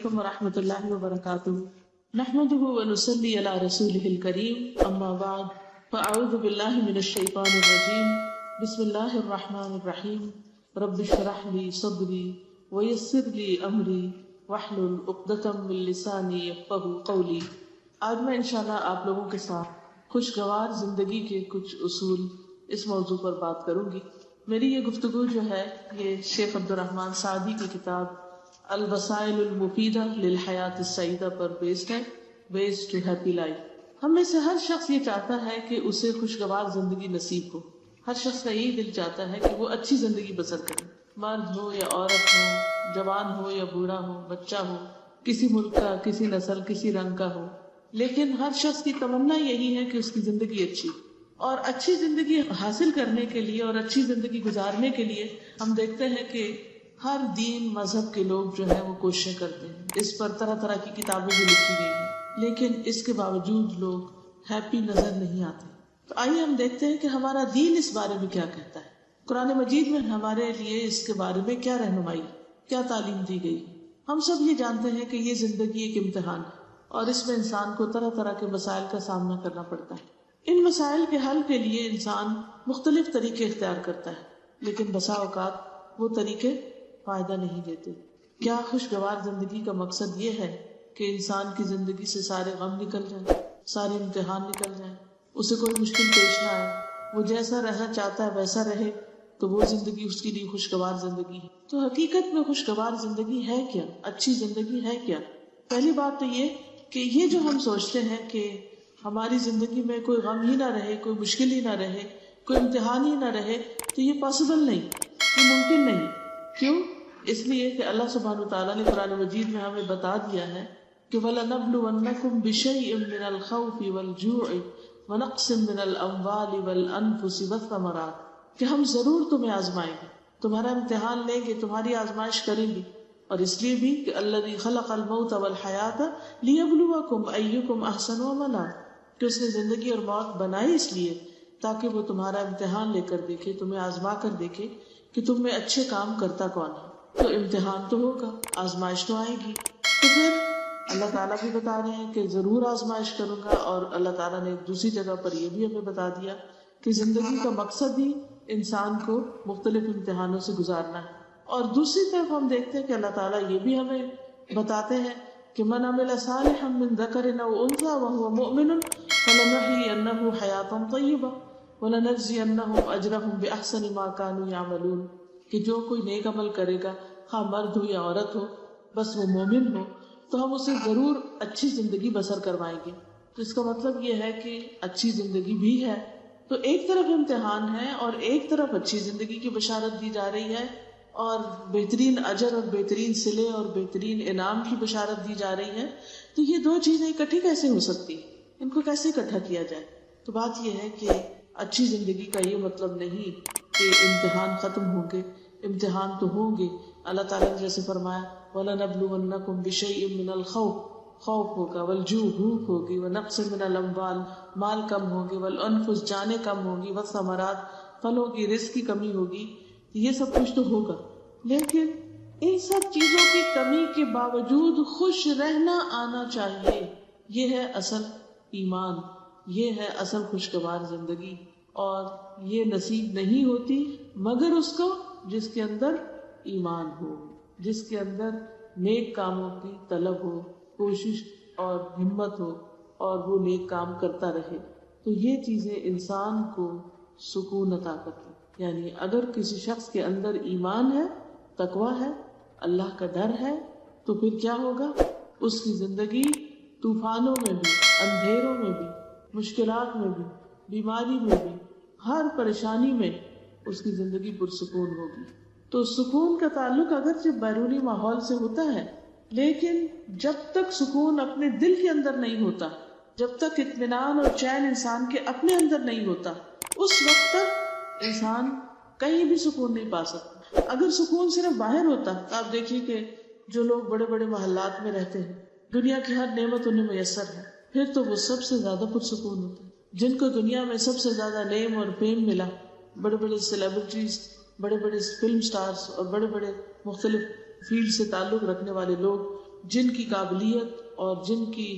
علیکم ورحمۃ اللہ وبرکاتہ نحمده ونصلي على رسوله الكريم اما بعد فاعوذ باللہ من الشیطان الرجیم بسم اللہ الرحمن الرحیم رب اشرح لي صدری ويسر لي امری واحلل عقدۃ من لسانی یفقهوا قولی۔ آج میں انشاءاللہ آپ لوگوں کے ساتھ خوشگوار زندگی کے کچھ اصول اس موضوع پر بات کروں گی۔ میری یہ گفتگو جو ہے یہ شیخ عبد الرحمن سعدی کی کتاب الوسائل المفیدہ للحیات السعیدہ پر بیسڈ ہے، بیس ٹو ہیپی لائف۔ ہم میں سے ہر شخص یہ چاہتا ہے کہ اسے خوشگوار زندگی نصیب ہو۔ ہر شخص کا یہی دل چاہتا ہے کہ وہ اچھی زندگی بسر کرے، مرد ہو یا عورت ہو، جوان ہو یا بوڑھا ہو، بچہ ہو، کسی ملک کا، کسی نسل، کسی رنگ کا ہو، لیکن ہر شخص کی تمنا یہی ہے کہ اس کی زندگی اچھی۔ اور اچھی زندگی حاصل کرنے کے لیے اور اچھی زندگی گزارنے کے لیے ہم دیکھتے ہیں کہ ہر دین مذہب کے لوگ جو ہیں وہ کوششیں کرتے ہیں، اس پر طرح طرح کی کتابیں بھی لکھی گئی ہیں، لیکن اس کے باوجود لوگ ہیپی نظر نہیں آتے۔ تو آئیے ہم دیکھتے ہیں کہ ہمارا دین اس بارے میں کیا کہتا ہے۔ قرآن مجید میں ہمارے لیے اس کے بارے میں کیا رہنمائی، کیا تعلیم دی گئی۔ ہم سب یہ جانتے ہیں کہ یہ زندگی ایک امتحان ہے اور اس میں انسان کو طرح طرح کے مسائل کا سامنا کرنا پڑتا ہے۔ ان مسائل کے حل کے لیے انسان مختلف طریقے اختیار کرتا ہے، لیکن بسا اوقات وہ طریقے فائدہ نہیں دیتے۔ کیا خوشگوار زندگی کا مقصد یہ ہے کہ انسان کی زندگی سے سارے غم نکل جائیں، سارے امتحان نکل جائیں، اسے کوئی مشکل پیش نہ آئے، وہ جیسا رہنا چاہتا ہے ویسا رہے، تو وہ زندگی اس کے لیے خوشگوار زندگی ہے؟ تو حقیقت میں خوشگوار زندگی ہے کیا؟ اچھی زندگی ہے کیا؟ پہلی بات تو یہ کہ یہ جو ہم سوچتے ہیں کہ ہماری زندگی میں کوئی غم ہی نہ رہے، کوئی مشکل ہی نہ رہے، کوئی امتحان ہی نہ رہے، تو یہ پاسبل نہیں، یہ ممکن نہیں۔ کیوں؟ اس لیے کہ اللہ سبحانہ وتعالیٰ نے قرآن مجید میں ہمیں بتا دیا ہے کہ وَلَنَبْلُوَنَّكُمْ بِشَيْءٍ مِّنَ الْخَوْفِ وَالْجُوعِ وَنَقْصٍ مِّنَ الْأَمْوَالِ وَالْأَنفُسِ وَالثَّمَرَاتِ، کہ ہم ضرور تمہیں آزمائیں گے، تمہارا امتحان لیں گے، تمہاری آزمائش کریں گے۔ اور اس لیے بھی کہ الذی خلق الموت والحیات لیبلوکم ایکم احسن عملا، کہ اس نے زندگی اور موت بنائی اس لیے تاکہ وہ تمہارا امتحان لے کر دیکھے، تمہیں آزما کر دیکھے کہ تم میں اچھے کام کرتا کون ہے۔ تو امتحان تو ہوگا، آزمائش تو آئے گی، تو پھر اللہ تعالیٰ بھی بتا رہے ہیں کہ ضرور آزمائش کروں گا، اور اللہ تعالیٰ نے ایک دوسری جگہ پر یہ بھی ہمیں بتا دیا کہ زندگی کا مقصد ہی انسان کو مختلف امتحانوں سے گزارنا ہے۔ اور دوسری طرف ہم دیکھتے ہیں کہ اللہ تعالیٰ یہ بھی ہمیں بتاتے ہیں کہ من عمل صالحا من ذکر او انثی وهو مؤمن فلنحیینہ حیاتا طیبہ وَلَنَجْزِيَنَّهُمْ أَجْرَهُمْ بِأَحْسَنِ مَا كَانُوا يَعْمَلُونَ، کہ جو کوئی نیک عمل کرے گا، خواہ مرد ہو یا عورت ہو، بس وہ مومن ہو، تو ہم اسے ضرور اچھی زندگی بسر کروائیں گے۔ تو اس کا مطلب یہ ہے کہ اچھی زندگی بھی ہے، تو ایک طرف امتحان ہے اور ایک طرف اچھی زندگی کی بشارت دی جا رہی ہے، اور بہترین اجر اور بہترین صلے اور بہترین انعام کی بشارت دی جا رہی ہے۔ تو یہ دو چیزیں اکٹھی کیسے ہو سکتی، ان کو کیسے اکٹھا کیا جائے؟ تو بات یہ ہے کہ اچھی زندگی کا یہ مطلب نہیں کہ امتحان ختم ہوں گے، امتحان تو ہوں گے۔ اللہ تعالیٰ نے جیسے فرمایا وَلَنَبْلُوَنَّكُمْ بِشَيْءٍ مِّنَ الْخَوْفِ، خوف ہوگا، وَالْجُوعِ بھوک ہوگی، وَنَقْصٍ مِّنَ الْأَمْوَالِ مال کم ہوں گے، وَالْأَنفُسِ جانیں کم ہوں گی، وَالثَّمَرَاتِ پھلوں کی رزق کی کمی ہوگی، یہ سب کچھ تو ہوگا، لیکن ان سب چیزوں کی کمی کے باوجود خوش رہنا آنا چاہیے۔ یہ ہے اصل ایمان، یہ ہے اصل خوشگوار زندگی، اور یہ نصیب نہیں ہوتی مگر اس کو جس کے اندر ایمان ہو، جس کے اندر نیک کاموں کی طلب ہو، کوشش اور ہمت ہو، اور وہ نیک کام کرتا رہے۔ تو یہ چیزیں انسان کو سکون عطا کرتی۔ یعنی اگر کسی شخص کے اندر ایمان ہے، تقویٰ ہے، اللہ کا ڈر ہے، تو پھر کیا ہوگا؟ اس کی زندگی طوفانوں میں بھی، اندھیروں میں بھی، مشکلات میں بھی، بیماری میں بھی، ہر پریشانی میں اس کی زندگی پرسکون ہوگی۔ تو سکون کا تعلق اگرچہ بیرونی ماحول سے ہوتا ہے، لیکن جب تک سکون اپنے دل کے اندر نہیں ہوتا، جب تک اطمینان اور چین انسان کے اپنے اندر نہیں ہوتا، اس وقت تک انسان کہیں بھی سکون نہیں پا سکتا۔ اگر سکون صرف باہر ہوتا تو آپ دیکھیے کہ جو لوگ بڑے بڑے محلات میں رہتے ہیں، دنیا کی ہر نعمت انہیں میسر ہے، پھر تو وہ سب سے زیادہ پرسکون ہوتے ہیں۔ جن کو دنیا میں سب سے زیادہ نیم اور فیم ملا، بڑے بڑے سیلیبریٹیز، بڑے بڑے فلم سٹارز اور بڑے بڑے مختلف فیلڈ سے تعلق رکھنے والے لوگ، جن کی قابلیت اور جن کی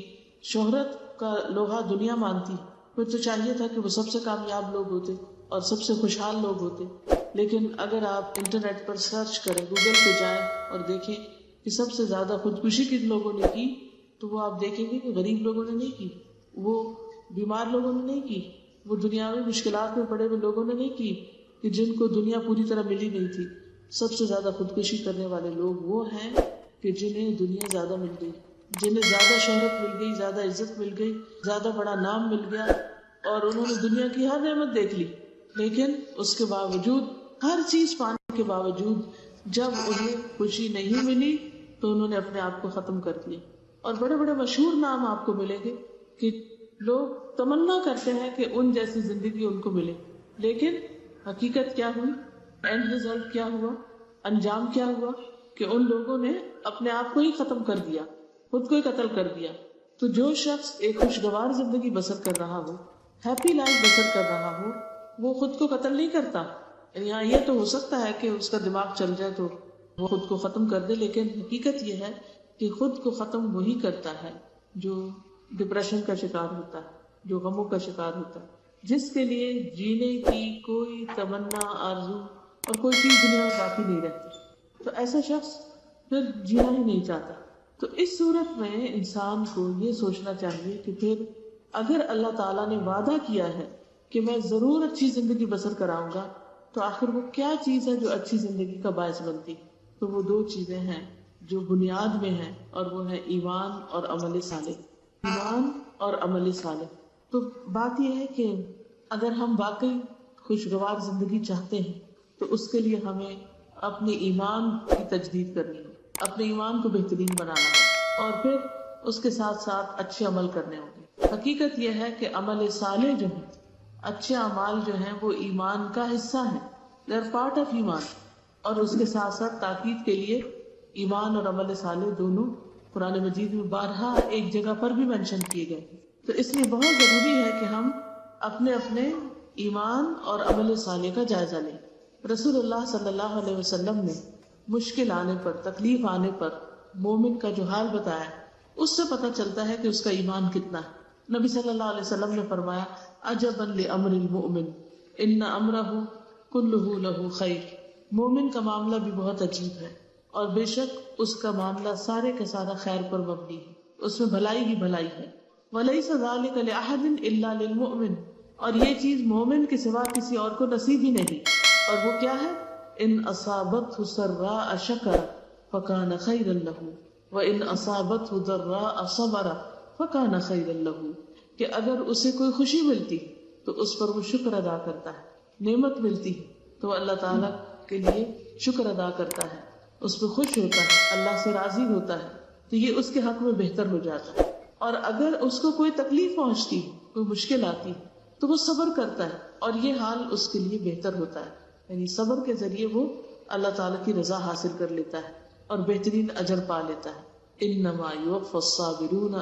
شہرت کا لوہا دنیا مانتی، پھر تو چاہیے تھا کہ وہ سب سے کامیاب لوگ ہوتے اور سب سے خوشحال لوگ ہوتے. لیکن اگر آپ انٹرنیٹ پر سرچ کریں، گوگل پہ جائیں اور دیکھیں کہ سب سے زیادہ خودکشی کن لوگوں نے کی، تو وہ آپ دیکھیں گے کہ غریب لوگوں نے نہیں کی، وہ بیمار لوگوں نے نہیں کی، وہ دنیاوی مشکلات میں پڑے ہوئے لوگوں نے نہیں کی کہ جن کو دنیا پوری طرح ملی نہیں تھی. سب سے زیادہ خودکشی کرنے والے لوگ وہ ہیں کہ جنہیں دنیا زیادہ مل گئی، جنہیں زیادہ شہرت مل گئی، زیادہ عزت مل گئی، زیادہ بڑا نام مل گیا، اور انہوں نے دنیا کی ہر نعمت دیکھ لی، لیکن اس کے باوجود، ہر چیز پانے کے باوجود، جب انہیں خوشی نہیں ملی تو انہوں نے اپنے آپ کو ختم کر دیا. اور بڑے بڑے مشہور نام آپ کو ملیں گے کہ لوگ تمنا کرتے ہیں کہ ان جیسی زندگی ان کو ملے، لیکن حقیقت کیا ہوئی، اینڈ ریزلٹ کیا ہوا، انجام کیا ہوا کہ ان لوگوں نے اپنے آپ کو ہی ختم کر دیا، خود کو ہی قتل کر دیا. تو جو شخص ایک خوشگوار زندگی بسر کر رہا ہو، ہیپی لائف بسر کر رہا ہو، وہ خود کو قتل نہیں کرتا. یہاں یہ تو ہو سکتا ہے کہ اس کا دماغ چل جائے تو وہ خود کو ختم کر دے، لیکن حقیقت یہ ہے کہ خود کو ختم وہی کرتا ہے جو ڈپریشن کا شکار ہوتا ہے، جو غموں کا شکار ہوتا ہے، جس کے لیے جینے کی کوئی تمنا، آرزو اور کوئی چیز دنیا میں باقی نہیں رہتی. تو ایسا شخص پھر جینا ہی نہیں چاہتا. تو اس صورت میں انسان کو یہ سوچنا چاہیے کہ پھر اگر اللہ تعالیٰ نے وعدہ کیا ہے کہ میں ضرور اچھی زندگی بسر کراؤں گا، تو آخر وہ کیا چیز ہے جو اچھی زندگی کا باعث بنتی؟ تو وہ دو چیزیں ہیں جو بنیاد میں ہیں، اور وہ ہے ایمان اور عمل صالح. ایمان اور عمل صالح. تو بات یہ ہے کہ اگر ہم واقعی خوشگوار زندگی چاہتے ہیں تو اس کے لیے ہمیں اپنے ایمان کی تجدید کرنی ہے، اپنے ایمان کو بہترین بنانا ہے، اور پھر اس کے ساتھ ساتھ اچھے عمل کرنے ہوں گے. حقیقت یہ ہے کہ عمل صالح جو ہے، اچھے اعمال جو ہیں، وہ ایمان کا حصہ ہیں، they are part of ایمان. اور اس کے ساتھ ساتھ تاکید کے لیے ایمان اور عمل صالح دونوں قرآن مجید میں بارہا ایک جگہ پر بھی مینشن کیے گئے. تو اس لیے بہت ضروری ہے کہ ہم اپنے اپنے ایمان اور عمل صالح کا جائزہ لیں. رسول اللہ صلی اللہ علیہ وسلم نے مشکل آنے پر، تکلیف آنے پر مومن کا جو حال بتایا، اس سے پتہ چلتا ہے کہ اس کا ایمان کتنا ہے. نبی صلی اللہ علیہ وسلم نے فرمایا، عجبا لامر المؤمن ان امرہ کلہ لہ خیر. مومن کا معاملہ بھی بہت عجیب ہے، اور بے شک اس کا معاملہ سارے کا سارا خیر پر مبنی ہے، اس میں بھلائی ہی بھلائی ہے. ولیس ذلک لأحد الا للمؤمن. اور یہ چیز مومن کے سوا کسی اور کو نصیب ہی نہیں. اور وہ کیا ہے؟ ان اصابتہ سراء شکر فکان خیرا لہ وان اصابتہ ضراء صبر فکان خیرا لہ. کہ اگر اسے کوئی خوشی ملتی تو اس پر وہ شکر ادا کرتا ہے، نعمت ملتی تو اللہ تعالیٰ کے لیے شکر ادا کرتا ہے، اس پہ خوش ہوتا ہے، اللہ سے راضی ہوتا ہے، تو یہ اس کے حق میں بہتر ہو جاتا ہے. اور اگر اس کو کوئی تکلیف پہنچتی، کوئی مشکل آتی، تو وہ صبر کرتا ہے، اور یہ حال اس کے لیے بہتر ہوتا ہے. یعنی صبر کے ذریعے وہ اللہ تعالیٰ کی رضا حاصل کر لیتا ہے اور بہترین اجر پا لیتا ہے. انما یوفی الصابرون